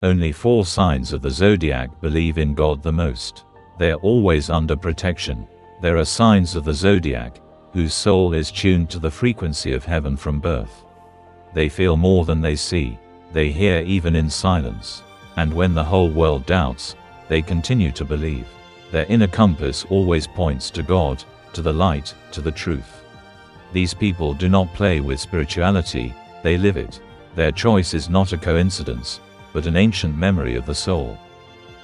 Only 4 signs of the zodiac believe in God the most. They are always under protection. There are signs of the zodiac whose soul is tuned to the frequency of heaven from birth. They feel more than they see. They hear even in silence. And when the whole world doubts, they continue to believe. Their inner compass always points to God, to the light, to the truth. These people do not play with spirituality, they live it. Their choice is not a coincidence, but an ancient memory of the soul.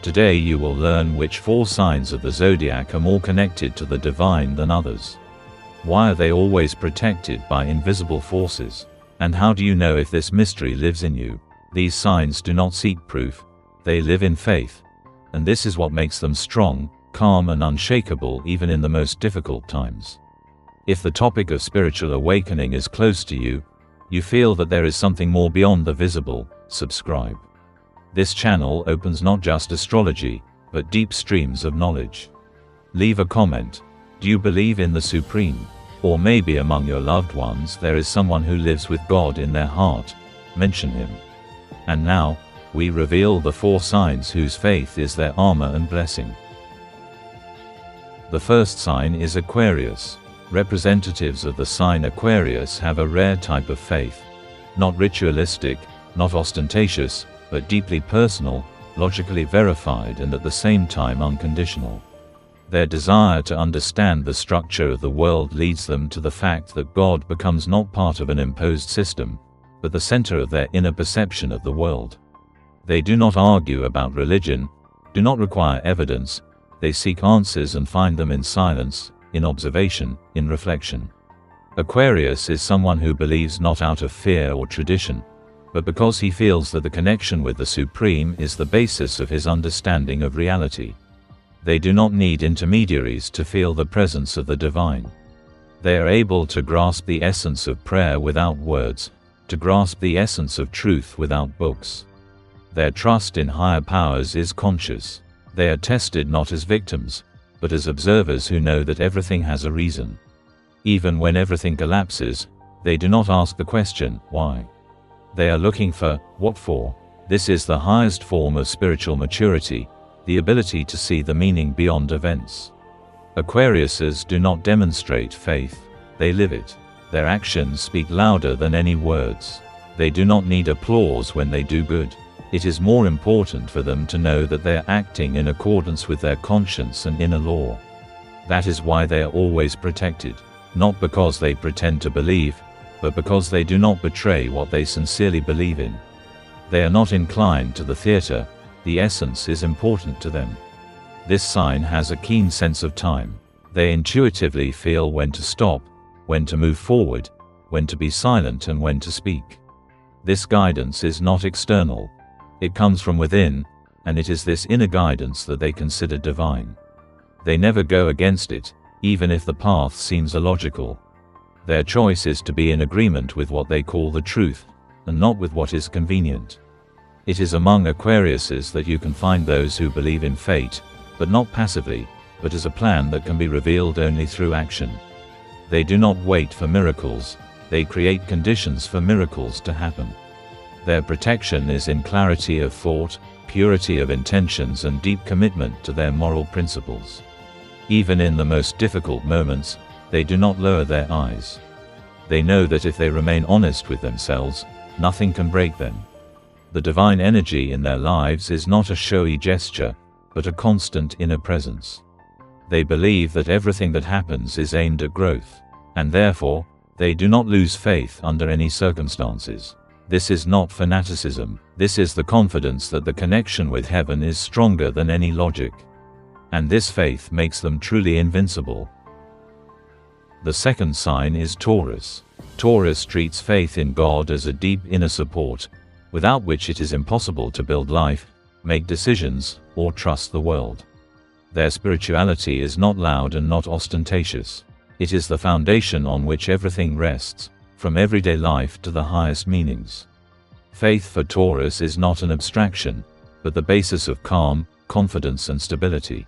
Today you will learn which 4 signs of the zodiac are more connected to the divine than others. Why are they always protected by invisible forces? And how do you know if this mystery lives in you? These signs do not seek proof, they live in faith. And this is what makes them strong, calm and unshakable even in the most difficult times. If the topic of spiritual awakening is close to you, you feel that there is something more beyond the visible, subscribe. This channel opens not just astrology, but deep streams of knowledge. Leave a comment. Do you believe in the Supreme? Or maybe among your loved ones there is someone who lives with God in their heart. Mention him. And now, we reveal the 4 signs whose faith is their armor and blessing. The first sign is Aquarius. Representatives of the sign Aquarius have a rare type of faith. Not ritualistic, not ostentatious, but deeply personal, logically verified and at the same time unconditional. Their desire to understand the structure of the world leads them to the fact that God becomes not part of an imposed system, but the center of their inner perception of the world. They do not argue about religion, do not require evidence, they seek answers and find them in silence, in observation, in reflection. Aquarius is someone who believes not out of fear or tradition, but because he feels that the connection with the Supreme is the basis of his understanding of reality. They do not need intermediaries to feel the presence of the divine. They are able to grasp the essence of prayer without words, to grasp the essence of truth without books. Their trust in higher powers is conscious. They are tested not as victims, but as observers who know that everything has a reason. Even when everything collapses, they do not ask the question, why? They are looking for, what for? This is the highest form of spiritual maturity, the ability to see the meaning beyond events. Aquariuses do not demonstrate faith, they live it. Their actions speak louder than any words. They do not need applause when they do good. It is more important for them to know that they are acting in accordance with their conscience and inner law. That is why they are always protected, not because they pretend to believe, but because they do not betray what they sincerely believe in. They are not inclined to the theater, the essence is important to them. This sign has a keen sense of time. They intuitively feel when to stop, when to move forward, when to be silent and when to speak. This guidance is not external. It comes from within, and it is this inner guidance that they consider divine. They never go against it, even if the path seems illogical. Their choice is to be in agreement with what they call the truth, and not with what is convenient. It is among Aquariuses that you can find those who believe in fate, but not passively, but as a plan that can be revealed only through action. They do not wait for miracles, they create conditions for miracles to happen. Their protection is in clarity of thought, purity of intentions and deep commitment to their moral principles. Even in the most difficult moments, they do not lower their eyes. They know that if they remain honest with themselves, nothing can break them. The divine energy in their lives is not a showy gesture, but a constant inner presence. They believe that everything that happens is aimed at growth, and therefore, they do not lose faith under any circumstances. This is not fanaticism, this is the confidence that the connection with heaven is stronger than any logic. And this faith makes them truly invincible. The second sign is Taurus. Taurus treats faith in God as a deep inner support, without which it is impossible to build life, make decisions, or trust the world. Their spirituality is not loud and not ostentatious. It is the foundation on which everything rests, from everyday life to the highest meanings. Faith for Taurus is not an abstraction, but the basis of calm, confidence and stability.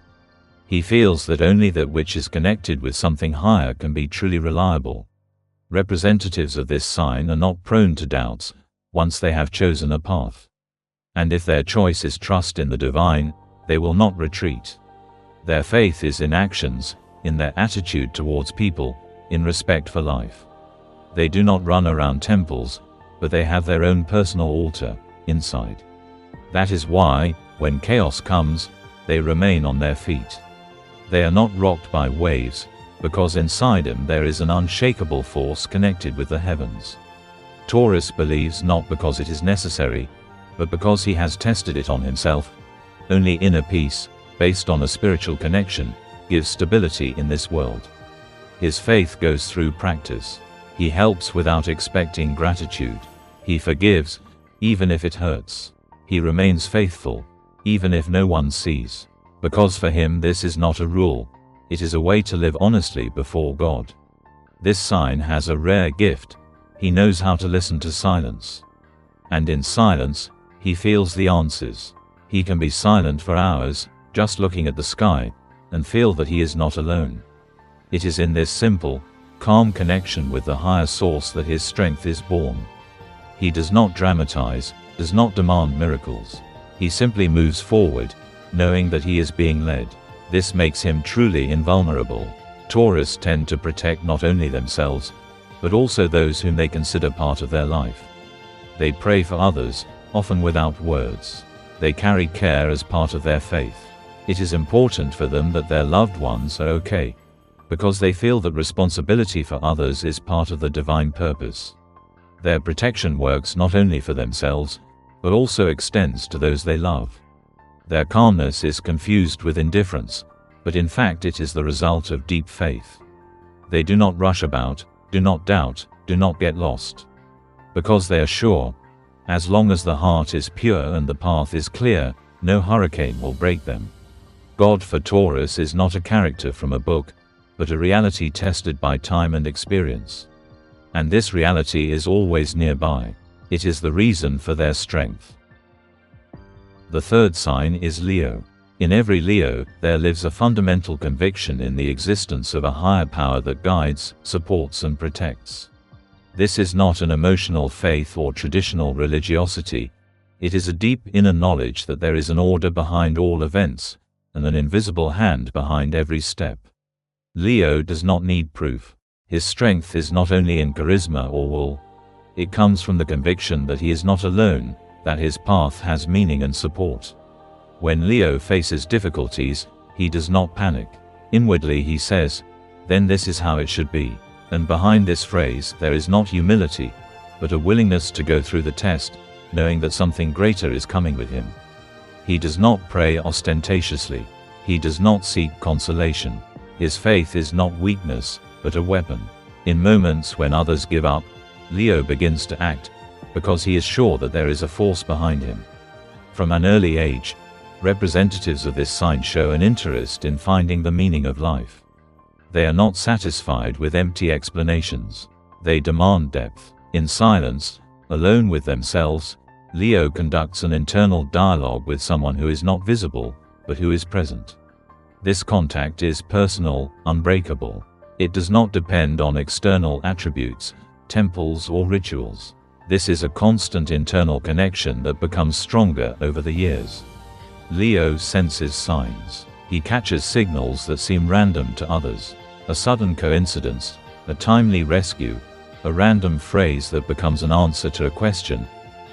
He feels that only that which is connected with something higher can be truly reliable. Representatives of this sign are not prone to doubts, once they have chosen a path. And if their choice is trust in the divine, they will not retreat. Their faith is in actions, in their attitude towards people, in respect for life. They do not run around temples, but they have their own personal altar, inside. That is why, when chaos comes, they remain on their feet. They are not rocked by waves, because inside them there is an unshakable force connected with the heavens. Taurus believes not because it is necessary, but because he has tested it on himself. Only inner peace, based on a spiritual connection, gives stability in this world. His faith goes through practice. He helps without expecting gratitude. He forgives, even if it hurts. He remains faithful, even if no one sees. Because for him this is not a rule, it is a way to live honestly before God. This sign has a rare gift. He knows how to listen to silence. And in silence, he feels the answers. He can be silent for hours, just looking at the sky, and feel that he is not alone. It is in this simple, calm connection with the higher source that his strength is born. He does not dramatize, does not demand miracles. He simply moves forward, knowing that he is being led. This makes him truly invulnerable. Taurus tend to protect not only themselves, but also those whom they consider part of their life. They pray for others, often without words. They carry care as part of their faith. It is important for them that their loved ones are okay, because they feel that responsibility for others is part of the divine purpose. Their protection works not only for themselves, but also extends to those they love. Their calmness is confused with indifference, but in fact it is the result of deep faith. They do not rush about, do not doubt, do not get lost. Because they are sure, as long as the heart is pure and the path is clear, no hurricane will break them. God for Taurus is not a character from a book, but a reality tested by time and experience. And this reality is always nearby. It is the reason for their strength. The third sign is Leo. In every Leo, there lives a fundamental conviction in the existence of a higher power that guides, supports and protects. This is not an emotional faith or traditional religiosity. It is a deep inner knowledge that there is an order behind all events, and an invisible hand behind every step. Leo does not need proof. His strength is not only in charisma or will. It comes from the conviction that he is not alone, that his path has meaning and support. When Leo faces difficulties, he does not panic. Inwardly he says, "Then this is how it should be." And behind this phrase there is not humility, but a willingness to go through the test, knowing that something greater is coming with him. He does not pray ostentatiously. He does not seek consolation. His faith is not weakness, but a weapon. In moments when others give up, Leo begins to act, because he is sure that there is a force behind him. From an early age, representatives of this sign show an interest in finding the meaning of life. They are not satisfied with empty explanations. They demand depth. In silence, alone with themselves, Leo conducts an internal dialogue with someone who is not visible, but who is present. This contact is personal, unbreakable. It does not depend on external attributes, temples or rituals. This is a constant internal connection that becomes stronger over the years. Leo senses signs. He catches signals that seem random to others. A sudden coincidence, a timely rescue, a random phrase that becomes an answer to a question.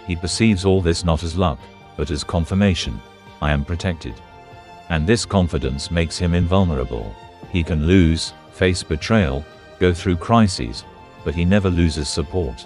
He perceives all this not as luck, but as confirmation. I am protected. And this confidence makes him invulnerable. He can lose, face betrayal, go through crises, but he never loses support.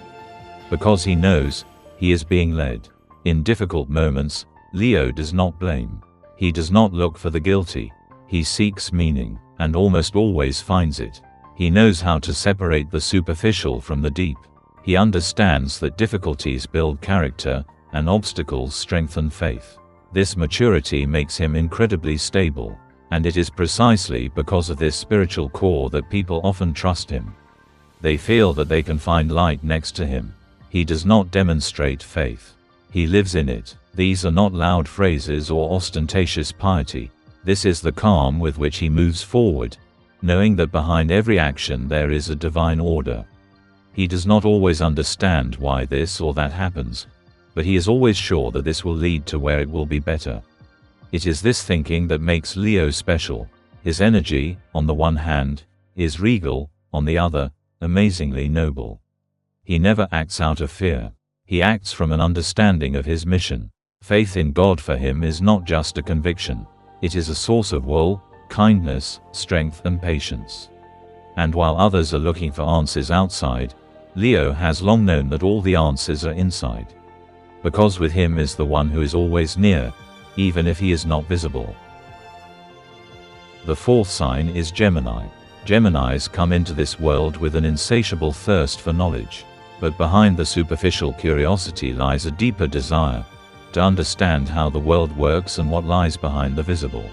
Because he knows, he is being led. In difficult moments, Leo does not blame. He does not look for the guilty. He seeks meaning, and almost always finds it. He knows how to separate the superficial from the deep. He understands that difficulties build character, and obstacles strengthen faith. This maturity makes him incredibly stable. And it is precisely because of this spiritual core that people often trust him. They feel that they can find light next to him. He does not demonstrate faith. He lives in it. These are not loud phrases or ostentatious piety. This is the calm with which he moves forward, knowing that behind every action there is a divine order. He does not always understand why this or that happens, but he is always sure that this will lead to where it will be better. It is this thinking that makes Leo special. His energy, on the one hand, is regal, on the other, amazingly noble. He never acts out of fear. He acts from an understanding of his mission. Faith in God for him is not just a conviction. It is a source of will, kindness, strength and patience. And while others are looking for answers outside, Leo has long known that all the answers are inside. Because with him is the one who is always near, even if he is not visible. The fourth sign is Gemini. Geminis come into this world with an insatiable thirst for knowledge. But behind the superficial curiosity lies a deeper desire to understand how the world works and what lies behind the visible.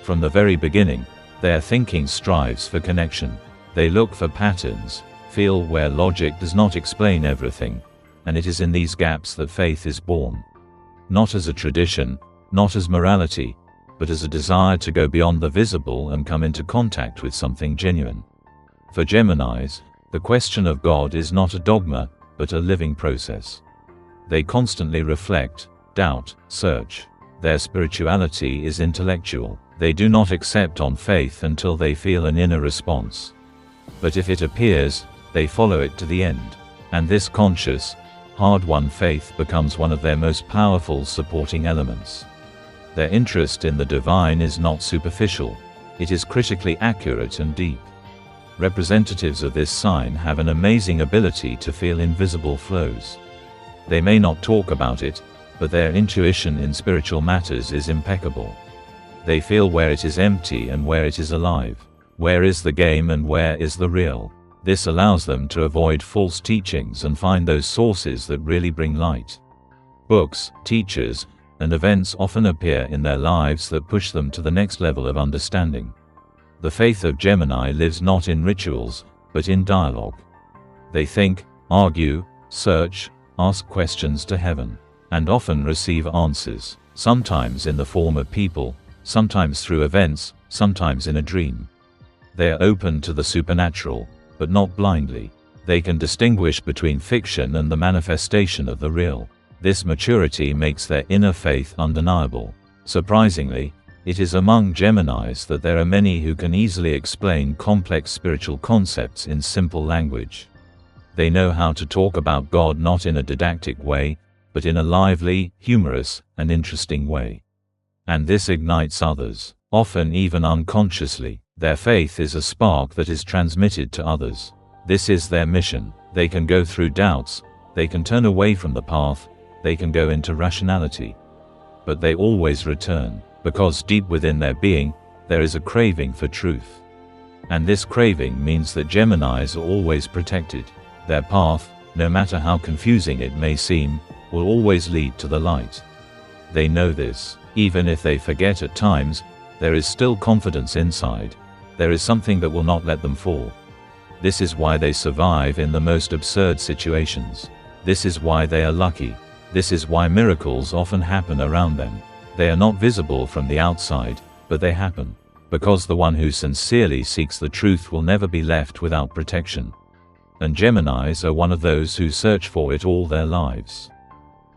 From the very beginning, their thinking strives for connection. They look for patterns, feel where logic does not explain everything, and it is in these gaps that faith is born. Not as a tradition, not as morality, but as a desire to go beyond the visible and come into contact with something genuine. For Geminis, the question of God is not a dogma, but a living process. They constantly reflect, doubt, search. Their spirituality is intellectual. They do not accept on faith until they feel an inner response. But if it appears, they follow it to the end. And this conscious, hard-won faith becomes one of their most powerful supporting elements. Their interest in the divine is not superficial. It is critically accurate and deep. Representatives of this sign have an amazing ability to feel invisible flows. They may not talk about it, but their intuition in spiritual matters is impeccable. They feel where it is empty and where it is alive. Where is the game and where is the real? This allows them to avoid false teachings and find those sources that really bring light. Books, teachers, and events often appear in their lives that push them to the next level of understanding. The faith of Gemini lives not in rituals, but in dialogue. They think, argue, search, ask questions to heaven, and often receive answers, sometimes in the form of people, sometimes through events, sometimes in a dream. They are open to the supernatural, but not blindly. They can distinguish between fiction and the manifestation of the real. This maturity makes their inner faith undeniable. Surprisingly, it is among Geminis that there are many who can easily explain complex spiritual concepts in simple language. They know how to talk about God not in a didactic way, but in a lively, humorous, and interesting way. And this ignites others, often even unconsciously. Their faith is a spark that is transmitted to others. This is their mission. They can go through doubts, they can turn away from the path, they can go into rationality. But they always return, because deep within their being, there is a craving for truth. And this craving means that Geminis are always protected. Their path, no matter how confusing it may seem, will always lead to the light. They know this. Even if they forget at times, there is still confidence inside. There is something that will not let them fall. This is why they survive in the most absurd situations. This is why they are lucky. This is why miracles often happen around them. They are not visible from the outside, but they happen. Because the one who sincerely seeks the truth will never be left without protection. And Geminis are one of those who search for it all their lives.